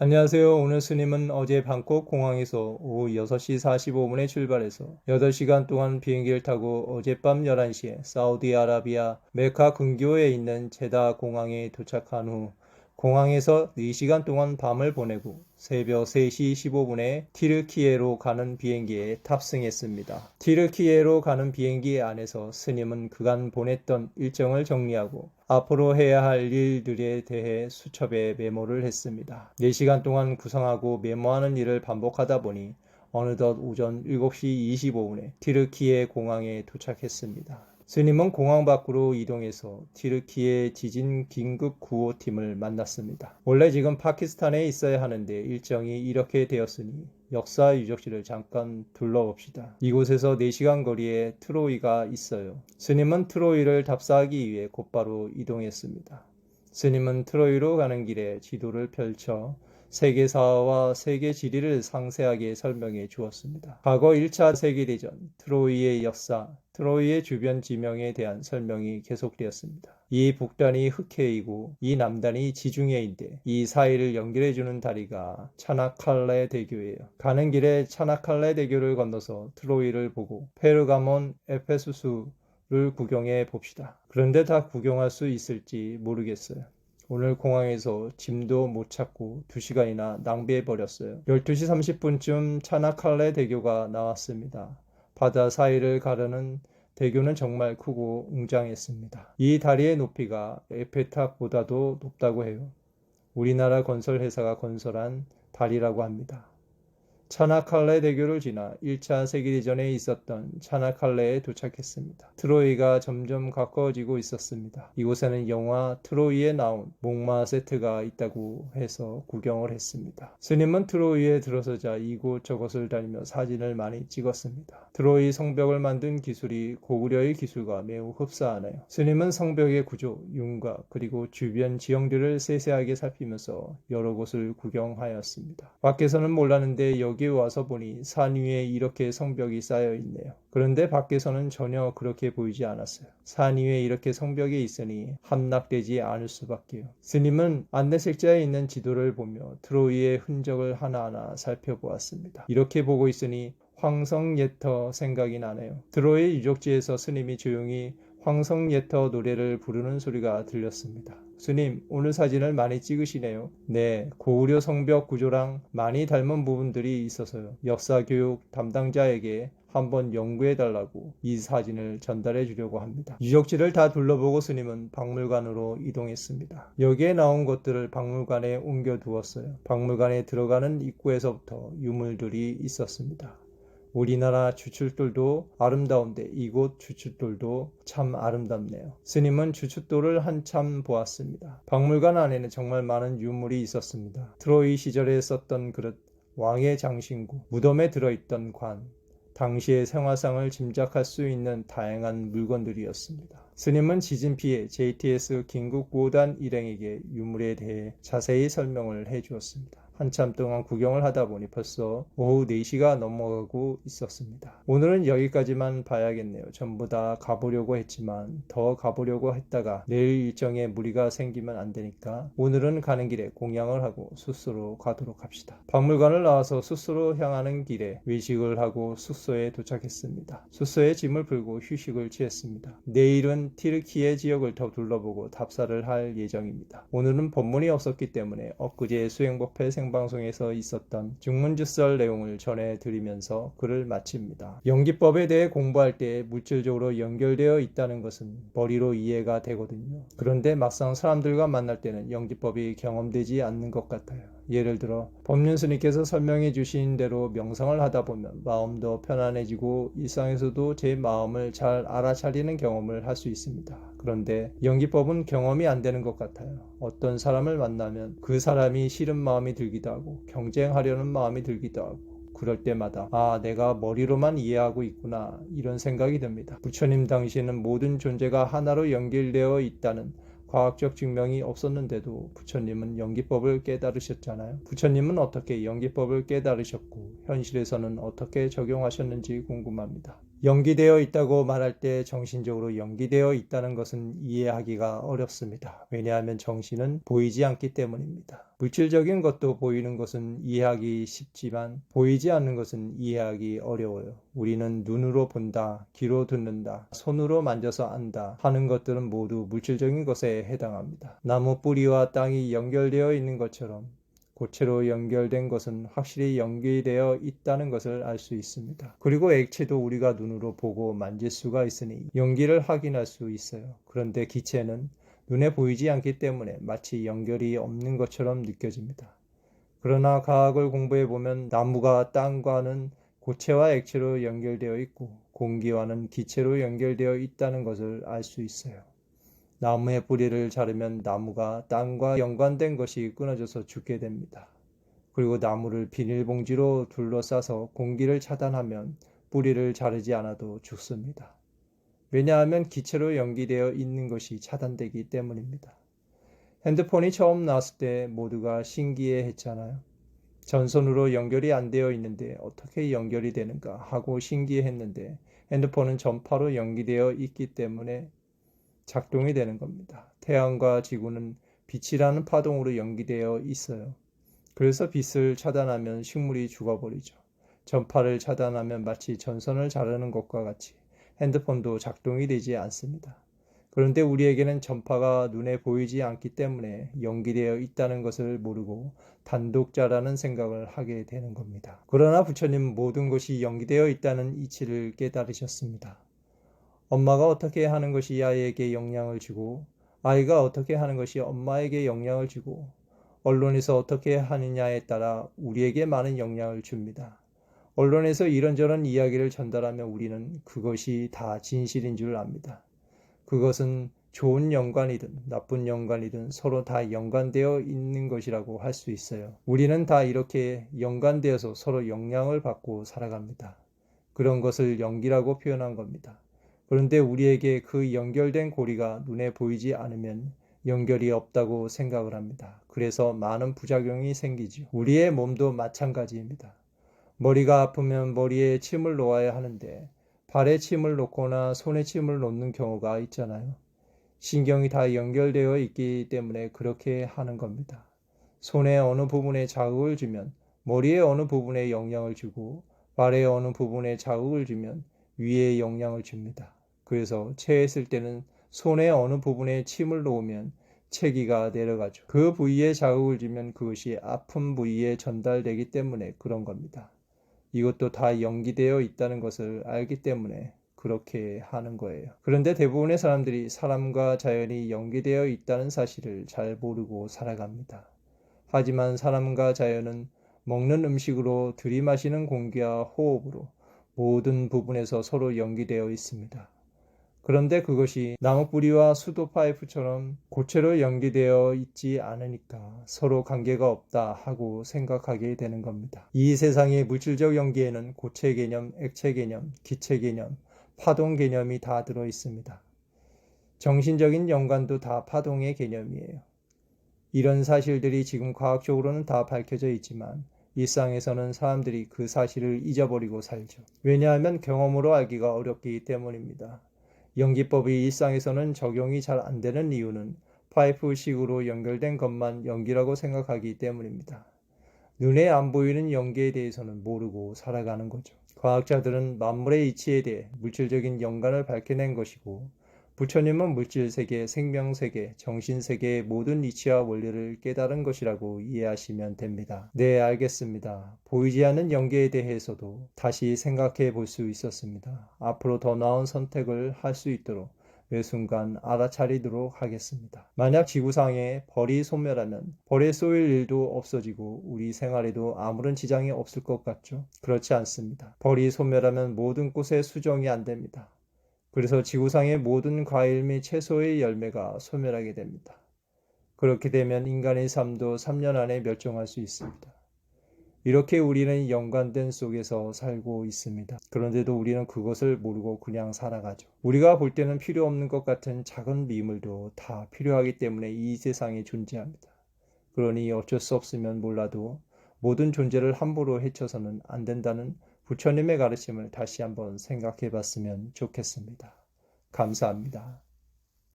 안녕하세요. 오늘 스님은 어제 방콕 공항에서 오후 6시 45분에 출발해서 8시간 동안 비행기를 타고 어젯밤 11시에 사우디아라비아 메카 근교에 있는 제다 공항에 도착한 후 공항에서 4시간 동안 밤을 보내고 새벽 3시 15분에 티르키예로 가는 비행기에 탑승했습니다. 티르키예로 가는 비행기 안에서 스님은 그간 보냈던 일정을 정리하고 앞으로 해야 할 일들에 대해 수첩에 메모를 했습니다. 4시간 동안 구상하고 메모하는 일을 반복하다 보니 어느덧 오전 7시 25분에 티르키예 공항에 도착했습니다. 스님은 공항 밖으로 이동해서 티르키예 지진 긴급 구호팀을 만났습니다. 원래 지금 파키스탄에 있어야 하는데 일정이 이렇게 되었으니 역사 유적지를 잠깐 둘러봅시다. 이곳에서 4시간 거리에 트로이가 있어요. 스님은 트로이를 답사하기 위해 곧바로 이동했습니다. 스님은 트로이로 가는 길에 지도를 펼쳐 세계사와 세계 지리를 상세하게 설명해 주었습니다. 과거 1차 세계대전, 트로이의 역사, 트로이의 주변 지명에 대한 설명이 계속되었습니다. 이 북단이 흑해이고 이 남단이 지중해인데 이 사이를 연결해주는 다리가 차나칼레 대교예요. 가는 길에 차나칼레 대교를 건너서 트로이를 보고 페르가몬, 에페수스를 구경해 봅시다. 그런데 다 구경할 수 있을지 모르겠어요. 오늘 공항에서 짐도 못 찾고 2시간이나 낭비해버렸어요. 12시 30분쯤 차나칼레 대교가 나왔습니다. 바다 사이를 가르는 대교는 정말 크고 웅장했습니다. 이 다리의 높이가 에펠탑보다도 높다고 해요. 우리나라 건설 회사가 건설한 다리라고 합니다. 차나칼레 대교를 지나 1차 세계대전에 있었던 차나칼레에 도착했습니다. 트로이가 점점 가까워지고 있었습니다. 이곳에는 영화 트로이에 나온 목마 세트가 있다고 해서 구경을 했습니다. 스님은 트로이에 들어서자 이곳 저곳을 다니며 사진을 많이 찍었습니다. 트로이 성벽을 만든 기술이 고구려의 기술과 매우 흡사하네요. 스님은 성벽의 구조, 윤곽, 그리고 주변 지형들을 세세하게 살피면서 여러 곳을 구경하였습니다. 밖에서는 몰랐는데 여기 와서 보니 산 위에 이렇게 성벽이 쌓여 있네요. 그런데 밖에서는 전혀 그렇게 보이지 않았어요. 산 위에 이렇게 성벽이 있으니 함락되지 않을 수밖에요. 스님은 안내색자에 있는 지도를 보며 트로이의 흔적을 하나하나 살펴보았습니다. 이렇게 보고 있으니 황성예터 생각이 나네요. 트로이 유적지에서 스님이 조용히 황성예터 노래를 부르는 소리가 들렸습니다. 스님, 오늘 사진을 많이 찍으시네요. 네, 고구려 성벽 구조랑 많이 닮은 부분들이 있어서요. 역사교육 담당자에게 한번 연구해달라고 이 사진을 전달해 주려고 합니다. 유적지를 다 둘러보고 스님은 박물관으로 이동했습니다. 여기에 나온 것들을 박물관에 옮겨두었어요. 박물관에 들어가는 입구에서부터 유물들이 있었습니다. 우리나라 주춧돌도 아름다운데 이곳 주춧돌도 참 아름답네요. 스님은 주춧돌을 한참 보았습니다. 박물관 안에는 정말 많은 유물이 있었습니다. 트로이 시절에 썼던 그릇, 왕의 장신구, 무덤에 들어있던 관, 당시의 생활상을 짐작할 수 있는 다양한 물건들이었습니다. 스님은 지진 피해 JTS 긴급구호단 일행에게 유물에 대해 자세히 설명을 해주었습니다. 한참 동안 구경을 하다 보니 벌써 오후 4시가 넘어가고 있었습니다. 오늘은 여기까지만 봐야겠네요. 전부 다 가보려고 했지만 더 가보려고 했다가 내일 일정에 무리가 생기면 안 되니까 오늘은 가는 길에 공양을 하고 숙소로 가도록 합시다. 박물관을 나와서 숙소로 향하는 길에 외식을 하고 숙소에 도착했습니다. 숙소에 짐을 풀고 휴식을 취했습니다. 내일은 티르키예 지역을 더 둘러보고 답사를 할 예정입니다. 오늘은 법문이 없었기 때문에 엊그제 수행법회 방송에서 있었던 중문주설 내용을 전해드리면서 글을 마칩니다. 연기법에 대해 공부할 때 물질적으로 연결되어 있다는 것은 머리로 이해가 되거든요. 그런데 막상 사람들과 만날 때는 연기법이 경험되지 않는 것 같아요. 예를 들어 법륜스님께서 설명해 주신 대로 명상을 하다 보면 마음도 편안해지고 일상에서도 제 마음을 잘 알아차리는 경험을 할 수 있습니다. 그런데 연기법은 경험이 안 되는 것 같아요. 어떤 사람을 만나면 그 사람이 싫은 마음이 들기도 하고 경쟁하려는 마음이 들기도 하고 그럴 때마다 내가 머리로만 이해하고 있구나 이런 생각이 듭니다. 부처님 당시에는 모든 존재가 하나로 연결되어 있다는 과학적 증명이 없었는데도 부처님은 연기법을 깨달으셨잖아요. 부처님은 어떻게 연기법을 깨달으셨고 현실에서는 어떻게 적용하셨는지 궁금합니다. 연기되어 있다고 말할 때 정신적으로 연기되어 있다는 것은 이해하기가 어렵습니다. 왜냐하면 정신은 보이지 않기 때문입니다. 물질적인 것도 보이는 것은 이해하기 쉽지만 보이지 않는 것은 이해하기 어려워요. 우리는 눈으로 본다, 귀로 듣는다, 손으로 만져서 안다 하는 것들은 모두 물질적인 것에 해당합니다. 나무 뿌리와 땅이 연결되어 있는 것처럼 고체로 연결된 것은 확실히 연결되어 있다는 것을 알 수 있습니다. 그리고 액체도 우리가 눈으로 보고 만질 수가 있으니 연기를 확인할 수 있어요. 그런데 기체는 눈에 보이지 않기 때문에 마치 연결이 없는 것처럼 느껴집니다. 그러나 과학을 공부해 보면 나무가 땅과는 고체와 액체로 연결되어 있고 공기와는 기체로 연결되어 있다는 것을 알 수 있어요. 나무의 뿌리를 자르면 나무가 땅과 연관된 것이 끊어져서 죽게 됩니다. 그리고 나무를 비닐봉지로 둘러싸서 공기를 차단하면 뿌리를 자르지 않아도 죽습니다. 왜냐하면 기체로 연기되어 있는 것이 차단되기 때문입니다. 핸드폰이 처음 나왔을 때 모두가 신기해 했잖아요. 전선으로 연결이 안 되어 있는데 어떻게 연결이 되는가 하고 신기해 했는데 핸드폰은 전파로 연기되어 있기 때문에 작동이 되는 겁니다. 태양과 지구는 빛이라는 파동으로 연기되어 있어요. 그래서 빛을 차단하면 식물이 죽어버리죠. 전파를 차단하면 마치 전선을 자르는 것과 같이 핸드폰도 작동이 되지 않습니다. 그런데 우리에게는 전파가 눈에 보이지 않기 때문에 연기되어 있다는 것을 모르고 단독자라는 생각을 하게 되는 겁니다. 그러나 부처님은 모든 것이 연기되어 있다는 이치를 깨달으셨습니다. 엄마가 어떻게 하는 것이 아이에게 영향을 주고 아이가 어떻게 하는 것이 엄마에게 영향을 주고 언론에서 어떻게 하느냐에 따라 우리에게 많은 영향을 줍니다. 언론에서 이런저런 이야기를 전달하면 우리는 그것이 다 진실인 줄 압니다. 그것은 좋은 연관이든 나쁜 연관이든 서로 다 연관되어 있는 것이라고 할 수 있어요. 우리는 다 이렇게 연관되어서 서로 영향을 받고 살아갑니다. 그런 것을 연기라고 표현한 겁니다. 그런데 우리에게 그 연결된 고리가 눈에 보이지 않으면 연결이 없다고 생각을 합니다. 그래서 많은 부작용이 생기죠. 우리의 몸도 마찬가지입니다. 머리가 아프면 머리에 침을 놓아야 하는데 발에 침을 놓거나 손에 침을 놓는 경우가 있잖아요. 신경이 다 연결되어 있기 때문에 그렇게 하는 겁니다. 손의 어느 부분에 자극을 주면 머리의 어느 부분에 영향을 주고 발의 어느 부분에 자극을 주면 위에 영향을 줍니다. 그래서 체했을 때는 손의 어느 부분에 침을 놓으면 체기가 내려가죠. 그 부위에 자극을 주면 그것이 아픈 부위에 전달되기 때문에 그런 겁니다. 이것도 다 연기되어 있다는 것을 알기 때문에 그렇게 하는 거예요. 그런데 대부분의 사람들이 사람과 자연이 연기되어 있다는 사실을 잘 모르고 살아갑니다. 하지만 사람과 자연은 먹는 음식으로 들이마시는 공기와 호흡으로 모든 부분에서 서로 연기되어 있습니다. 그런데 그것이 나무뿌리와 수도 파이프처럼 고체로 연기되어 있지 않으니까 서로 관계가 없다 하고 생각하게 되는 겁니다. 이 세상의 물질적 연기에는 고체 개념, 액체 개념, 기체 개념, 파동 개념이 다 들어 있습니다. 정신적인 연관도 다 파동의 개념이에요. 이런 사실들이 지금 과학적으로는 다 밝혀져 있지만 일상에서는 사람들이 그 사실을 잊어버리고 살죠. 왜냐하면 경험으로 알기가 어렵기 때문입니다. 연기법이 일상에서는 적용이 잘 안 되는 이유는 파이프식으로 연결된 것만 연기라고 생각하기 때문입니다. 눈에 안 보이는 연기에 대해서는 모르고 살아가는 거죠. 과학자들은 만물의 이치에 대해 물질적인 연관을 밝혀낸 것이고 부처님은 물질세계, 생명세계, 정신세계의 모든 이치와 원리를 깨달은 것이라고 이해하시면 됩니다. 네, 알겠습니다. 보이지 않는 연계에 대해서도 다시 생각해 볼 수 있었습니다. 앞으로 더 나은 선택을 할 수 있도록 매 순간 알아차리도록 하겠습니다. 만약 지구상에 벌이 소멸하면 벌에 쏘일 일도 없어지고 우리 생활에도 아무런 지장이 없을 것 같죠? 그렇지 않습니다. 벌이 소멸하면 모든 꽃에 수정이 안 됩니다. 그래서 지구상의 모든 과일 및 채소의 열매가 소멸하게 됩니다. 그렇게 되면 인간의 삶도 3년 안에 멸종할 수 있습니다. 이렇게 우리는 연관된 속에서 살고 있습니다. 그런데도 우리는 그것을 모르고 그냥 살아가죠. 우리가 볼 때는 필요 없는 것 같은 작은 미물도 다 필요하기 때문에 이 세상에 존재합니다. 그러니 어쩔 수 없으면 몰라도 모든 존재를 함부로 해쳐서는 안 된다는 부처님의 가르침을 다시 한번 생각해 봤으면 좋겠습니다. 감사합니다.